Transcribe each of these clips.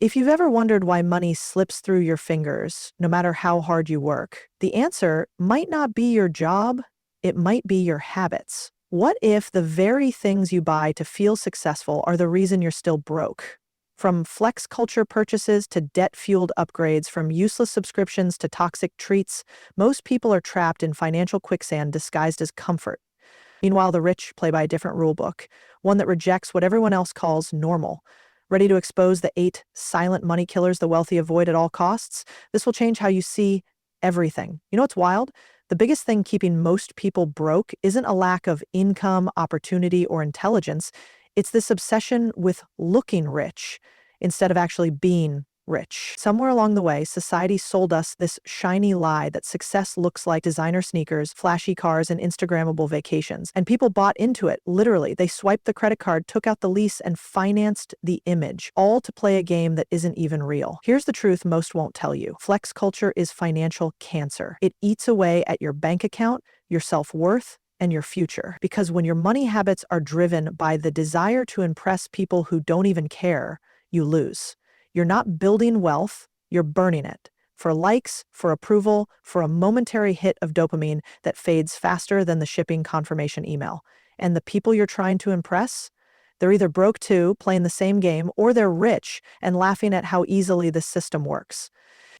If you've ever wondered why money slips through your fingers, no matter how hard you work, the answer might not be your job, it might be your habits. What if the very things you buy to feel successful are the reason you're still broke? From flex culture purchases to debt-fueled upgrades, from useless subscriptions to toxic treats, most people are trapped in financial quicksand disguised as comfort. Meanwhile, the rich play by a different rule book, one that rejects what everyone else calls normal. Ready to expose the 8 silent money killers the wealthy avoid at all costs? This will change how you see everything. You know what's wild? The biggest thing keeping most people broke isn't a lack of income, opportunity, or intelligence. It's this obsession with looking rich instead of actually being rich. Somewhere along the way, society sold us this shiny lie that success looks like designer sneakers, flashy cars, and Instagrammable vacations. And people bought into it, literally. They swiped the credit card, took out the lease, and financed the image, all to play a game that isn't even real. Here's the truth most won't tell you. Flex culture is financial cancer. It eats away at your bank account, your self-worth, and your future. Because when your money habits are driven by the desire to impress people who don't even care, you lose. You're not building wealth, you're burning it. For likes, for approval, for a momentary hit of dopamine that fades faster than the shipping confirmation email. And the people you're trying to impress? They're either broke too, playing the same game, or they're rich and laughing at how easily this system works.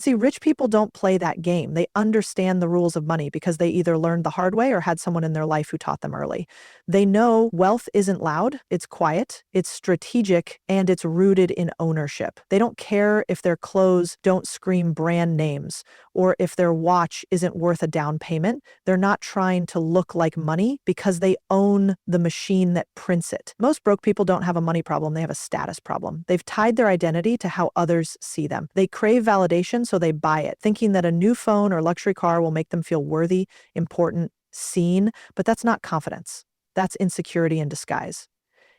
See, rich people don't play that game. They understand the rules of money because they either learned the hard way or had someone in their life who taught them early. They know wealth isn't loud, it's quiet, it's strategic, and it's rooted in ownership. They don't care if their clothes don't scream brand names or if their watch isn't worth a down payment. They're not trying to look like money because they own the machine that prints it. Most broke people don't have a money problem, they have a status problem. They've tied their identity to how others see them. They crave validation, so they buy it, thinking that a new phone or luxury car will make them feel worthy, important, seen. But that's not confidence. That's insecurity in disguise.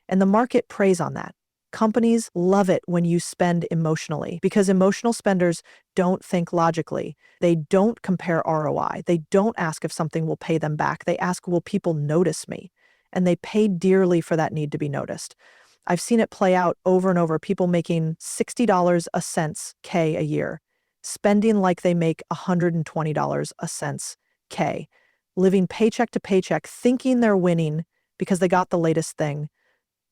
And the market preys on that. Companies love it when you spend emotionally because emotional spenders don't think logically. They don't compare ROI. They don't ask if something will pay them back. They ask, will people notice me? And they pay dearly for that need to be noticed. I've seen it play out over and over. People making $60 a cents K a year, spending like they make $120 a cents K, living paycheck to paycheck, thinking they're winning because they got the latest thing.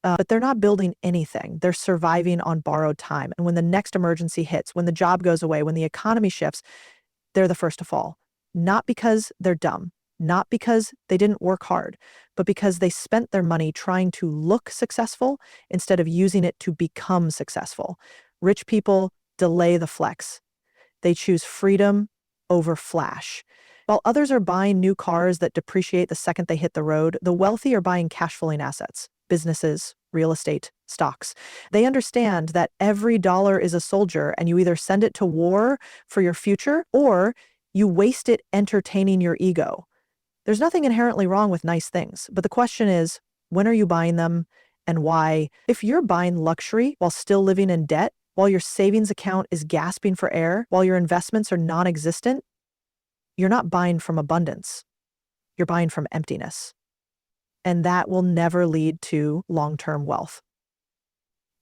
But they're not building anything. They're surviving on borrowed time. And when the next emergency hits, when the job goes away, when the economy shifts, they're the first to fall. Not because they're dumb, not because they didn't work hard, but because they spent their money trying to look successful instead of using it to become successful. Rich people delay the flex. They choose freedom over flash. While others are buying new cars that depreciate the second they hit the road, the wealthy are buying cash flowing assets, businesses, real estate, stocks. They understand that every dollar is a soldier, and you either send it to war for your future or you waste it entertaining your ego. There's nothing inherently wrong with nice things, but the question is, when are you buying them and why? If you're buying luxury while still living in debt, while your savings account is gasping for air, while your investments are non-existent, you're not buying from abundance. You're buying from emptiness. And that will never lead to long-term wealth.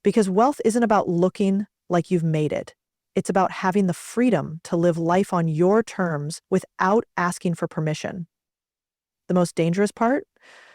Because wealth isn't about looking like you've made it. It's about having the freedom to live life on your terms without asking for permission. The most dangerous part?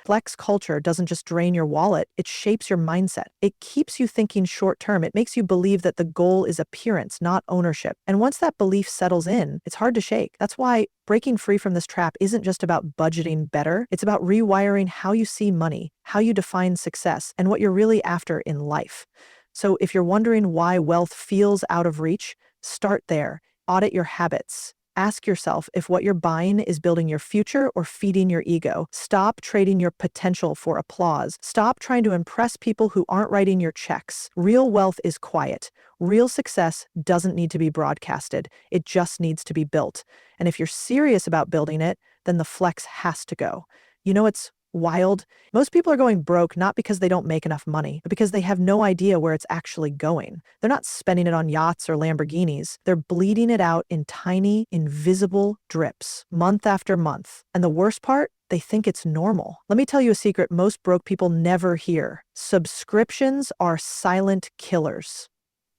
Flex culture doesn't just drain your wallet, it shapes your mindset. It keeps you thinking short term. It makes you believe that the goal is appearance, not ownership. And once that belief settles in, it's hard to shake. That's why breaking free from this trap isn't just about budgeting better. It's about rewiring how you see money, how you define success, and what you're really after in life. So if you're wondering why wealth feels out of reach, start there. Audit your habits. Ask yourself if what you're buying is building your future or feeding your ego. Stop trading your potential for applause. Stop trying to impress people who aren't writing your checks. Real wealth is quiet. Real success doesn't need to be broadcasted. It just needs to be built. And if you're serious about building it, then the flex has to go. You know, it's wild. Most people are going broke not because they don't make enough money, but because they have no idea where it's actually going. They're not spending it on yachts or Lamborghinis. They're bleeding it out in tiny, invisible drips, month after month. And the worst part? They think it's normal. Let me tell you a secret most broke people never hear. Subscriptions are silent killers.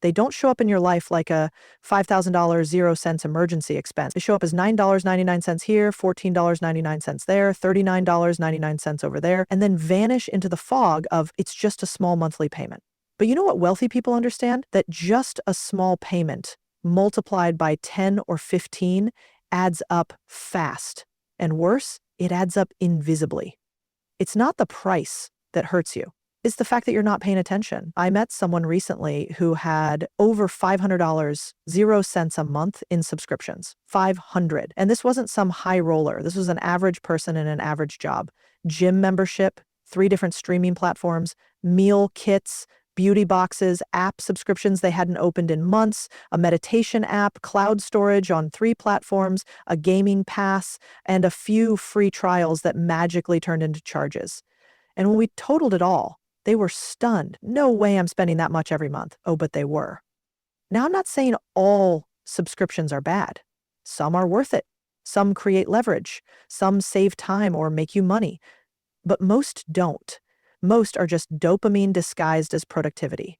They don't show up in your life like a $5,000 0 cents emergency expense. They show up as $9.99 here, $14.99 there, $39.99 over there, and then vanish into the fog of it's just a small monthly payment. But you know what wealthy people understand? That just a small payment multiplied by 10 or 15 adds up fast. And worse, it adds up invisibly. It's not the price that hurts you. It's the fact that you're not paying attention. I met someone recently who had over $500, 0 cents a month in subscriptions. 500. And this wasn't some high roller. This was an average person in an average job. Gym membership, 3 different streaming platforms, meal kits, beauty boxes, app subscriptions they hadn't opened in months, a meditation app, cloud storage on 3 platforms, a gaming pass, and a few free trials that magically turned into charges. And when we totaled it all, they were stunned. No way I'm spending that much every month. Oh, but they were. Now, I'm not saying all subscriptions are bad. Some are worth it. Some create leverage. Some save time or make you money. But most don't. Most are just dopamine disguised as productivity.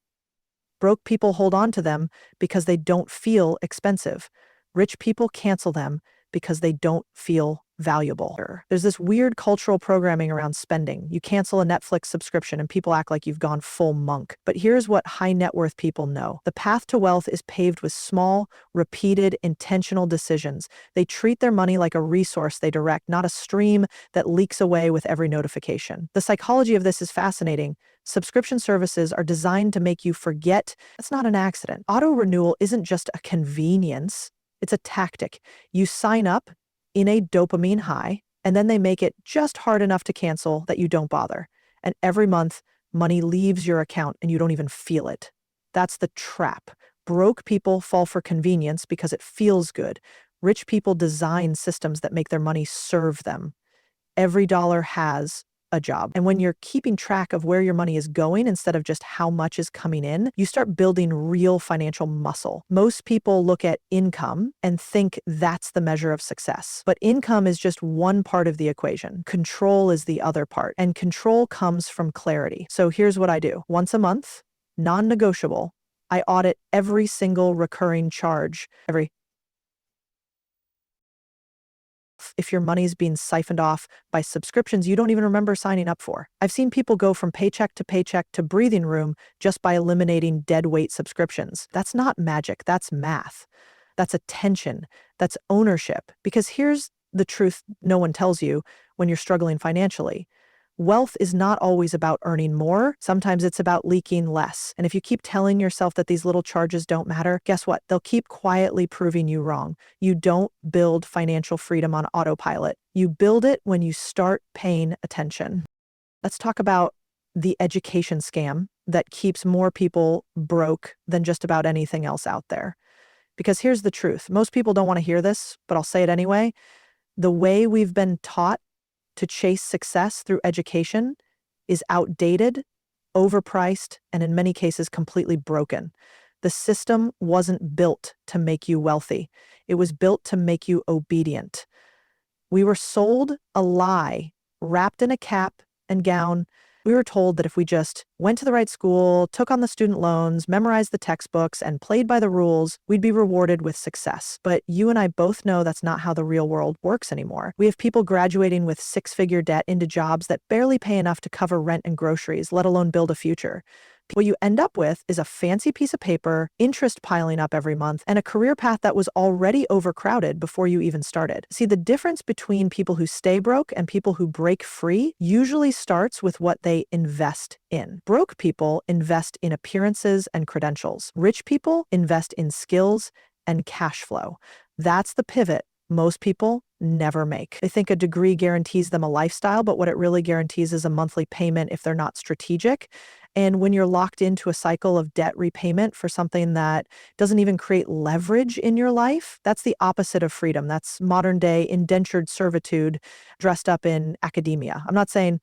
Broke people hold on to them because they don't feel expensive. Rich people cancel them because they don't feel valuable. There's this weird cultural programming around spending. You cancel a Netflix subscription and people act like you've gone full monk. But here's what high net worth people know. The path to wealth is paved with small, repeated, intentional decisions. They treat their money like a resource they direct, not a stream that leaks away with every notification. The psychology of this is fascinating. Subscription services are designed to make you forget. That's not an accident. Auto renewal isn't just a convenience. It's a tactic. You sign up in a dopamine high, and then they make it just hard enough to cancel that you don't bother. And every month, money leaves your account and you don't even feel it. That's the trap. Broke people fall for convenience because it feels good. Rich people design systems that make their money serve them. Every dollar has a job. And when you're keeping track of where your money is going instead of just how much is coming in, you start building real financial muscle. Most people look at income and think that's the measure of success. But income is just one part of the equation. Control is the other part. And control comes from clarity. So here's what I do. Once a month, non-negotiable, I audit every single recurring charge. If your money's being siphoned off by subscriptions you don't even remember signing up for. I've seen people go from paycheck to breathing room just by eliminating dead weight subscriptions. That's not magic, that's math. That's attention, that's ownership. Because here's the truth no one tells you when you're struggling financially. Wealth is not always about earning more. Sometimes it's about leaking less. And if you keep telling yourself that these little charges don't matter, guess what? They'll keep quietly proving you wrong. You don't build financial freedom on autopilot. You build it when you start paying attention. Let's talk about the education scam that keeps more people broke than just about anything else out there. Because here's the truth. Most people don't want to hear this, but I'll say it anyway. The way we've been taught to chase success through education is outdated, overpriced, and in many cases completely broken. The system wasn't built to make you wealthy. It was built to make you obedient. We were sold a lie, wrapped in a cap and gown. We were told that if we just went to the right school, took on the student loans, memorized the textbooks, and played by the rules, we'd be rewarded with success. But you and I both know that's not how the real world works anymore. We have people graduating with 6-figure debt into jobs that barely pay enough to cover rent and groceries, let alone build a future. What you end up with is a fancy piece of paper, interest piling up every month, and a career path that was already overcrowded before you even started. See, the difference between people who stay broke and people who break free usually starts with what they invest in. Broke people invest in appearances and credentials. Rich people invest in skills and cash flow. That's the pivot most people never make. They think a degree guarantees them a lifestyle, but what it really guarantees is a monthly payment if they're not strategic. And when you're locked into a cycle of debt repayment for something that doesn't even create leverage in your life, that's the opposite of freedom. That's modern day indentured servitude dressed up in academia. I'm not saying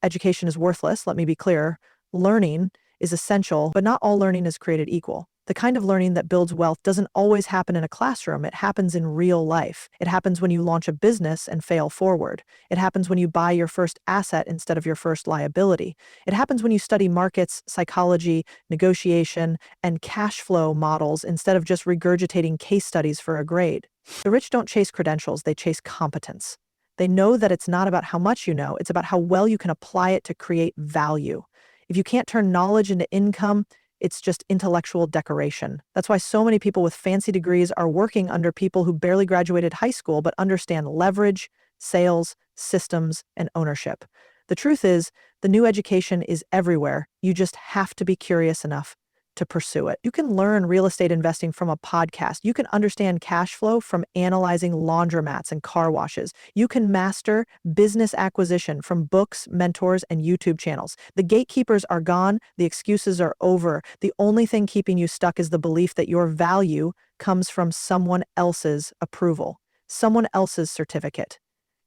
education is worthless. Let me be clear. Learning is essential, but not all learning is created equal. The kind of learning that builds wealth doesn't always happen in a classroom. It happens in real life. It happens when you launch a business and fail forward. It happens when you buy your first asset instead of your first liability. It happens when you study markets, psychology, negotiation, and cash flow models instead of just regurgitating case studies for a grade. The rich don't chase credentials, they chase competence. They know that it's not about how much you know, it's about how well you can apply it to create value. If you can't turn knowledge into income, it's just intellectual decoration. That's why so many people with fancy degrees are working under people who barely graduated high school but understand leverage, sales, systems, and ownership. The truth is, the new education is everywhere. You just have to be curious enough to pursue it. You can learn real estate investing from a podcast. You can understand cash flow from analyzing laundromats and car washes. You can master business acquisition from books, mentors, and YouTube channels. The gatekeepers are gone. The excuses are over. The only thing keeping you stuck is the belief that your value comes from someone else's approval, someone else's certificate.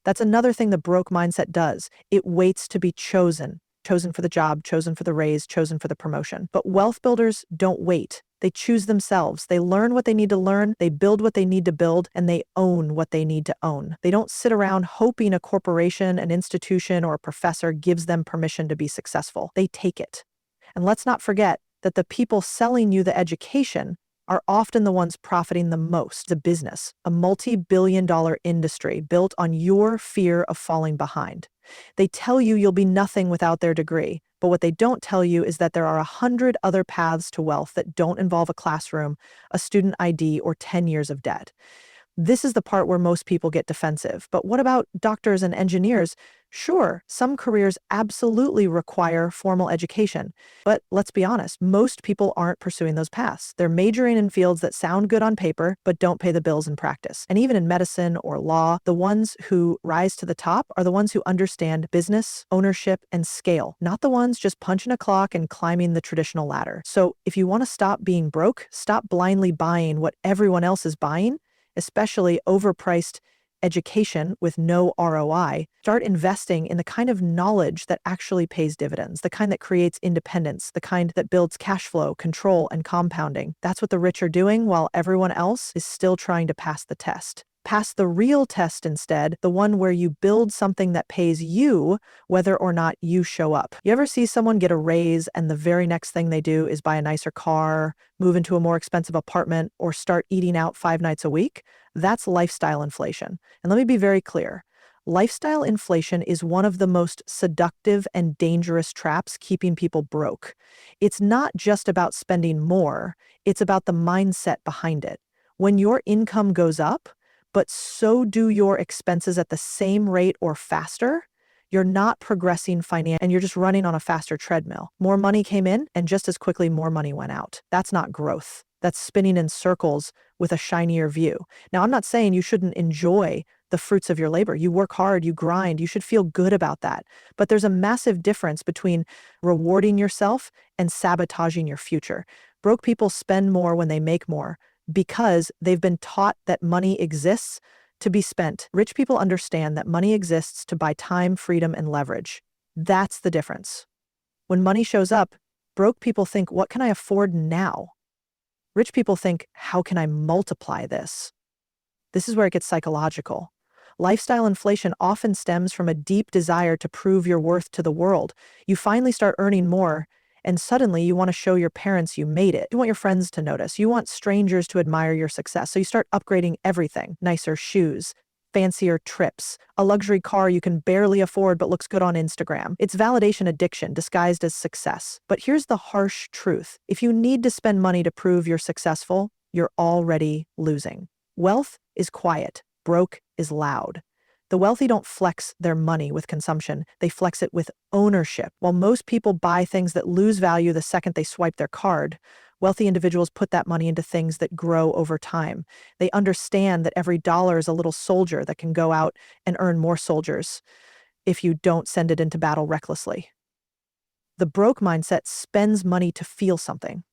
That's another thing the broke mindset does. It waits to be chosen. Chosen for the job, chosen for the raise, chosen for the promotion. But wealth builders don't wait. They choose themselves. They learn what they need to learn, they build what they need to build, and they own what they need to own. They don't sit around hoping a corporation, an institution, or a professor gives them permission to be successful. They take it. And let's not forget that the people selling you the education are often the ones profiting the most. The business, a multi-billion-dollar industry built on your fear of falling behind. They tell you you'll be nothing without their degree, but what they don't tell you is that there are 100 other paths to wealth that don't involve a classroom, a student ID, or 10 years of debt. This is the part where most people get defensive. But what about doctors and engineers? Sure, some careers absolutely require formal education. But let's be honest, most people aren't pursuing those paths. They're majoring in fields that sound good on paper, but don't pay the bills in practice. And even in medicine or law, the ones who rise to the top are the ones who understand business, ownership, and scale, not the ones just punching a clock and climbing the traditional ladder. So if you want to stop being broke, stop blindly buying what everyone else is buying, especially overpriced education with no ROI, start investing in the kind of knowledge that actually pays dividends, the kind that creates independence, the kind that builds cash flow, control, and compounding. That's what the rich are doing while everyone else is still trying to pass the test. Pass the real test instead, the one where you build something that pays you whether or not you show up. You ever see someone get a raise and the very next thing they do is buy a nicer car, move into a more expensive apartment, or start eating out 5 nights a week? That's lifestyle inflation. And let me be very clear. Lifestyle inflation is one of the most seductive and dangerous traps keeping people broke. It's not just about spending more, it's about the mindset behind it. When your income goes up, but so do your expenses at the same rate or faster, you're not progressing financially and you're just running on a faster treadmill. More money came in and just as quickly more money went out. That's not growth. That's spinning in circles with a shinier view. Now, I'm not saying you shouldn't enjoy the fruits of your labor. You work hard, you grind, you should feel good about that. But there's a massive difference between rewarding yourself and sabotaging your future. Broke people spend more when they make more, because they've been taught that money exists to be spent. Rich people understand that money exists to buy time, freedom, and leverage. That's the difference. When money shows up, broke people think, what can I afford now? Rich people think, how can I multiply this? This is where it gets psychological. Lifestyle inflation often stems from a deep desire to prove your worth to the world. You finally start earning more, and suddenly you want to show your parents you made it. You want your friends to notice. You want strangers to admire your success. So you start upgrading everything. Nicer shoes, fancier trips, a luxury car you can barely afford but looks good on Instagram. It's validation addiction disguised as success. But here's the harsh truth. If you need to spend money to prove you're successful, you're already losing. Wealth is quiet. Broke is loud. The wealthy don't flex their money with consumption. They flex it with ownership. While most people buy things that lose value the second they swipe their card, wealthy individuals put that money into things that grow over time. They understand that every dollar is a little soldier that can go out and earn more soldiers if you don't send it into battle recklessly. The broke mindset spends money to feel something.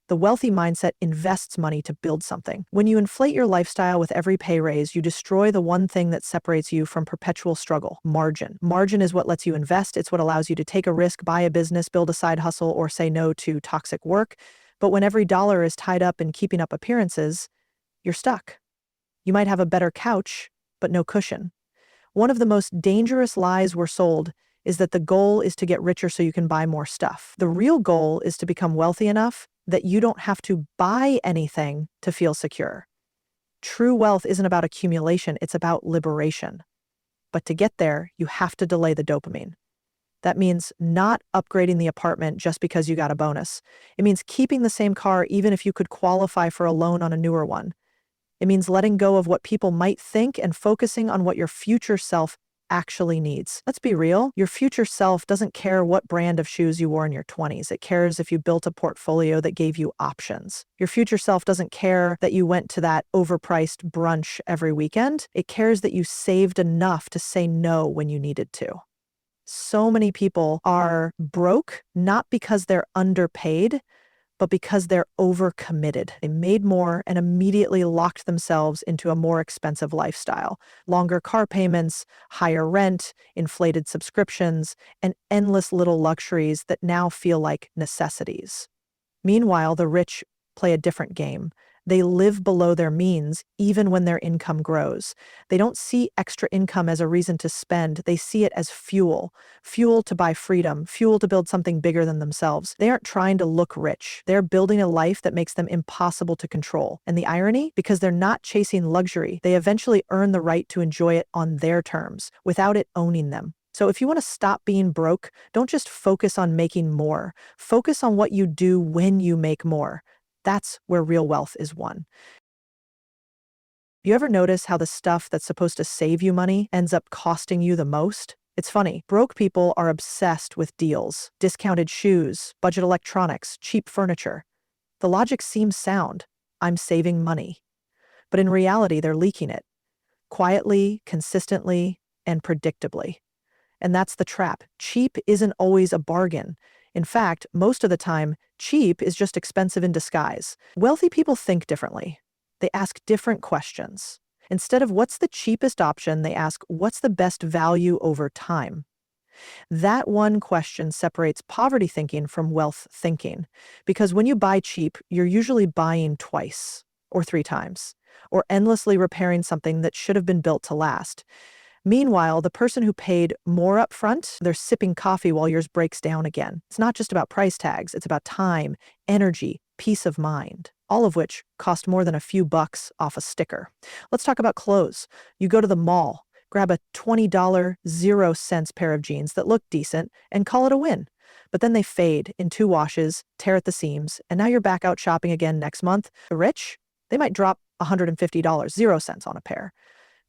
The wealthy mindset invests money to build something. When you inflate your lifestyle with every pay raise, you destroy the one thing that separates you from perpetual struggle: margin. Margin is what lets you invest. It's what allows you to take a risk, buy a business, build a side hustle, or say no to toxic work. But when every dollar is tied up in keeping up appearances, you're stuck. You might have a better couch, but no cushion. One of the most dangerous lies we're sold is that the goal is to get richer so you can buy more stuff. The real goal is to become wealthy enough that you don't have to buy anything to feel secure. True wealth isn't about accumulation, it's about liberation. But to get there, you have to delay the dopamine. That means not upgrading the apartment just because you got a bonus. It means keeping the same car even if you could qualify for a loan on a newer one. It means letting go of what people might think and focusing on what your future self actually needs. Let's be real, your future self doesn't care what brand of shoes you wore in your 20s. It cares if you built a portfolio that gave you options. Your future self doesn't care that you went to that overpriced brunch every weekend. It cares that you saved enough to say no when you needed to. So many people are broke not because they're underpaid, but because they're overcommitted. They made more and immediately locked themselves into a more expensive lifestyle. Longer car payments, higher rent, inflated subscriptions, and endless little luxuries that now feel like necessities. Meanwhile, the rich play a different game. They live below their means even when their income grows. They don't see extra income as a reason to spend. They see it as fuel. Fuel to buy freedom, fuel to build something bigger than themselves. They aren't trying to look rich. They're building a life that makes them impossible to control. And the irony? Because they're not chasing luxury, they eventually earn the right to enjoy it on their terms, without it owning them. So if you want to stop being broke, don't just focus on making more. Focus on what you do when you make more. That's where real wealth is won. You ever notice how the stuff that's supposed to save you money ends up costing you the most? It's funny, broke people are obsessed with deals, discounted shoes, budget electronics, cheap furniture. The logic seems sound. I'm saving money. But in reality, they're leaking it. Quietly, consistently, and predictably. And that's the trap. Cheap isn't always a bargain. In fact, most of the time, cheap is just expensive in disguise. Wealthy people think differently. They ask different questions. Instead of what's the cheapest option, they ask what's the best value over time. That one question separates poverty thinking from wealth thinking. Because when you buy cheap, you're usually buying twice, or 3 times, or endlessly repairing something that should have been built to last. Meanwhile, the person who paid more up front, they're sipping coffee while yours breaks down again. It's not just about price tags, it's about time, energy, peace of mind, all of which cost more than a few bucks off a sticker. Let's talk about clothes. You go to the mall, grab a $20 0-cents pair of jeans that look decent, and call it a win. But then they fade in 2 washes, tear at the seams, and now you're back out shopping again next month. The rich, they might drop $150 0 cents on a pair.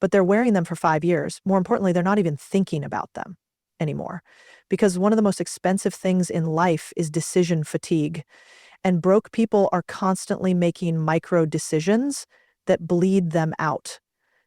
But they're wearing them for 5 years. More importantly, they're not even thinking about them anymore. Because one of the most expensive things in life is decision fatigue. And broke people are constantly making micro decisions that bleed them out.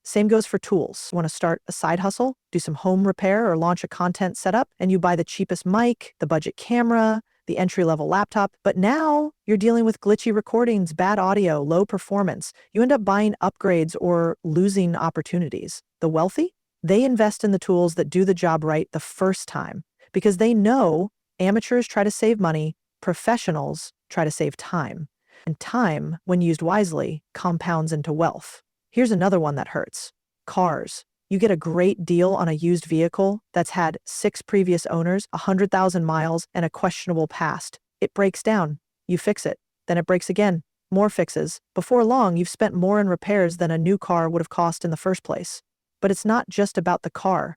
Same goes for tools. You want to start a side hustle, do some home repair, or launch a content setup, and you buy the cheapest mic, the budget camera, the entry-level laptop. But now you're dealing with glitchy recordings, bad audio, low performance. You end up buying upgrades or losing opportunities. The wealthy, they invest in the tools that do the job right the first time because they know amateurs try to save money, professionals try to save time. And time, when used wisely, compounds into wealth. Here's another one that hurts. Cars. You get a great deal on a used vehicle that's had 6 previous owners, 100,000 miles, and a questionable past. It breaks down. You fix it. Then it breaks again. More fixes. Before long, you've spent more in repairs than a new car would have cost in the first place. But it's not just about the car.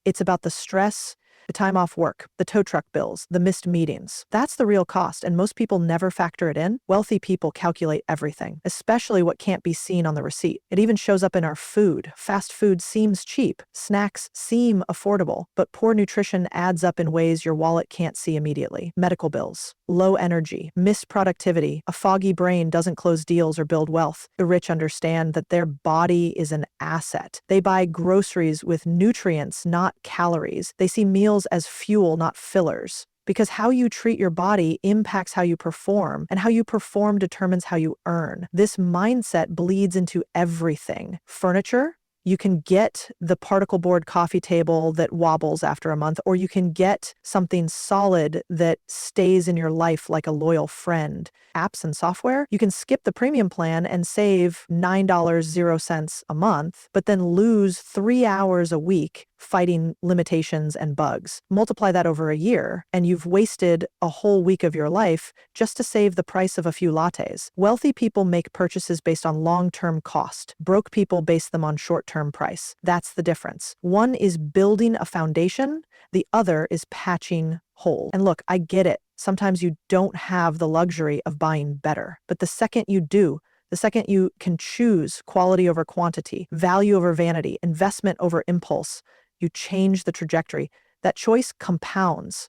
It's about the stress, the time off work, the tow truck bills, the missed meetings. That's the real cost, and most people never factor it in. Wealthy people calculate everything, especially what can't be seen on the receipt. It even shows up in our food. Fast food seems cheap. Snacks seem affordable, but poor nutrition adds up in ways your wallet can't see immediately. Medical bills, low energy, missed productivity. A foggy brain doesn't close deals or build wealth. The rich understand that their body is an asset. They buy groceries with nutrients, not calories. They see meals as fuel, not fillers. Because how you treat your body impacts how you perform, and how you perform determines how you earn. This mindset bleeds into everything. Furniture? You can get the particle board coffee table that wobbles after a month, or you can get something solid that stays in your life like a loyal friend. Apps and software, you can skip the premium plan and save $9.00 a month, but then lose 3 hours a week fighting limitations and bugs. Multiply that over a year, and you've wasted a whole week of your life just to save the price of a few lattes. Wealthy people make purchases based on long-term cost. Broke people base them on short-term price. That's the difference. One is building a foundation, the other is patching holes. And look, I get it. Sometimes you don't have the luxury of buying better. But the second you do, the second you can choose quality over quantity, value over vanity, investment over impulse, you change the trajectory. That choice compounds.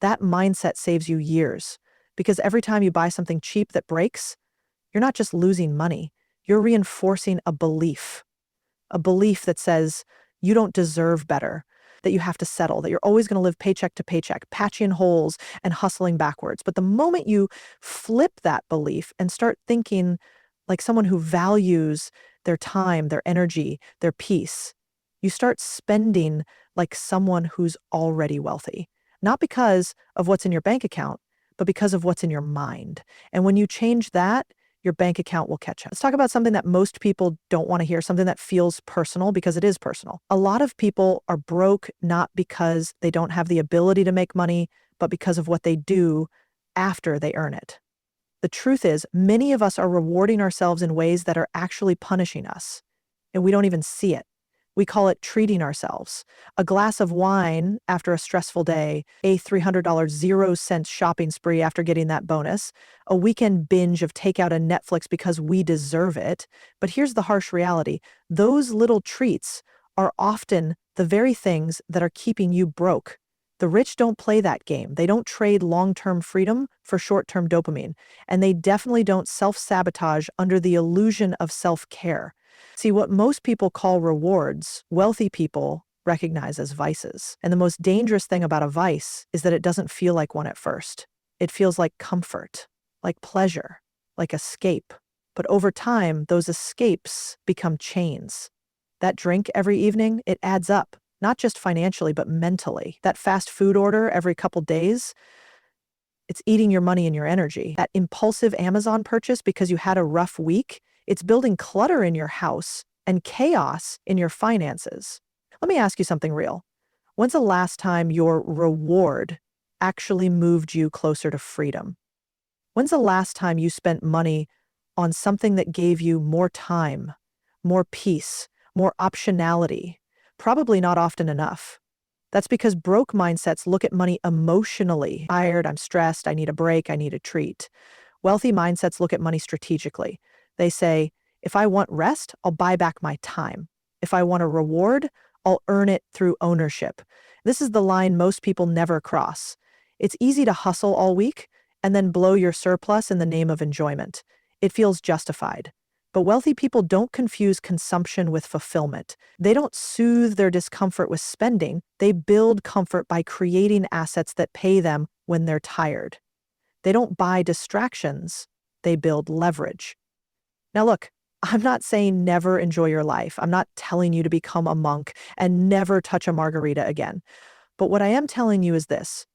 That mindset saves you years. Because every time you buy something cheap that breaks, you're not just losing money, you're reinforcing a belief that says you don't deserve better, that you have to settle, that you're always going to live paycheck to paycheck, patching holes and hustling backwards. But the moment you flip that belief and start thinking like someone who values their time, their energy, their peace, you start spending like someone who's already wealthy. Not because of what's in your bank account, but because of what's in your mind. And when you change that, your bank account will catch up. Let's talk about something that most people don't want to hear, something that feels personal, because it is personal. A lot of people are broke not because they don't have the ability to make money, but because of what they do after they earn it. The truth is, many of us are rewarding ourselves in ways that are actually punishing us, and we don't even see it. We call it treating ourselves. A glass of wine after a stressful day, a $300 0-cent shopping spree after getting that bonus, a weekend binge of takeout and Netflix because we deserve it. But here's the harsh reality. Those little treats are often the very things that are keeping you broke. The rich don't play that game. They don't trade long-term freedom for short-term dopamine. And they definitely don't self-sabotage under the illusion of self-care. See, what most people call rewards, wealthy people recognize as vices. And the most dangerous thing about a vice is that it doesn't feel like one at first. It feels like comfort, like pleasure, like escape. But over time, those escapes become chains. That drink every evening, it adds up, not just financially, but mentally. That fast food order every couple days, it's eating your money and your energy. That impulsive Amazon purchase because you had a rough week, it's building clutter in your house and chaos in your finances. Let me ask you something real. When's the last time your reward actually moved you closer to freedom? When's the last time you spent money on something that gave you more time, more peace, more optionality? Probably not often enough. That's because broke mindsets look at money emotionally. Tired, I'm stressed, I need a break, I need a treat. Wealthy mindsets look at money strategically. They say, if I want rest, I'll buy back my time. If I want a reward, I'll earn it through ownership. This is the line most people never cross. It's easy to hustle all week and then blow your surplus in the name of enjoyment. It feels justified. But wealthy people don't confuse consumption with fulfillment. They don't soothe their discomfort with spending. They build comfort by creating assets that pay them when they're tired. They don't buy distractions. They build leverage. Now look, I'm not saying never enjoy your life. I'm not telling you to become a monk and never touch a margarita again. But what I am telling you is this.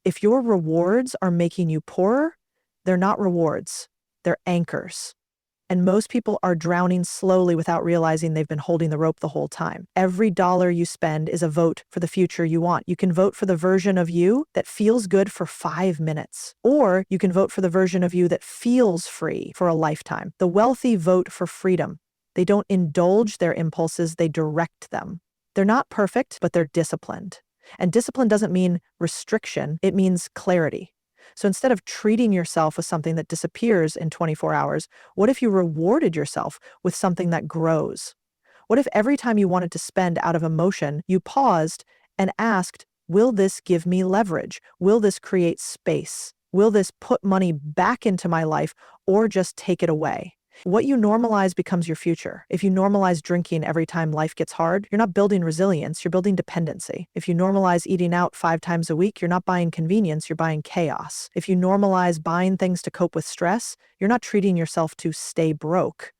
If your rewards are making you poorer, they're not rewards. They're anchors. And most people are drowning slowly without realizing they've been holding the rope the whole time. Every dollar you spend is a vote for the future you want. You can vote for the version of you that feels good for 5 minutes, or you can vote for the version of you that feels free for a lifetime. The wealthy vote for freedom. They don't indulge their impulses, they direct them. They're not perfect, but they're disciplined. And discipline doesn't mean restriction, it means clarity. So instead of treating yourself with something that disappears in 24 hours, what if you rewarded yourself with something that grows? What if every time you wanted to spend out of emotion, you paused and asked, will this give me leverage? Will this create space? Will this put money back into my life or just take it away? What you normalize becomes your future. If you normalize drinking every time life gets hard, you're not building resilience, you're building dependency. If you normalize eating out 5 times a week, you're not buying convenience, you're buying chaos. If you normalize buying things to cope with stress, you're not treating yourself to stay broke.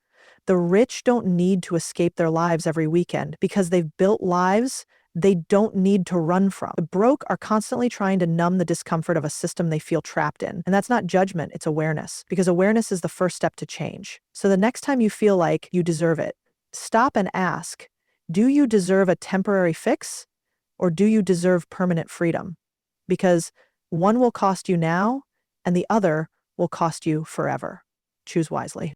The rich don't need to escape their lives every weekend because they've built lives they don't need to run from. The broke are constantly trying to numb the discomfort of a system they feel trapped in. And that's not judgment, it's awareness, because awareness is the first step to change. So the next time you feel like you deserve it, stop and ask, do you deserve a temporary fix or do you deserve permanent freedom? Because one will cost you now and the other will cost you forever. Choose wisely.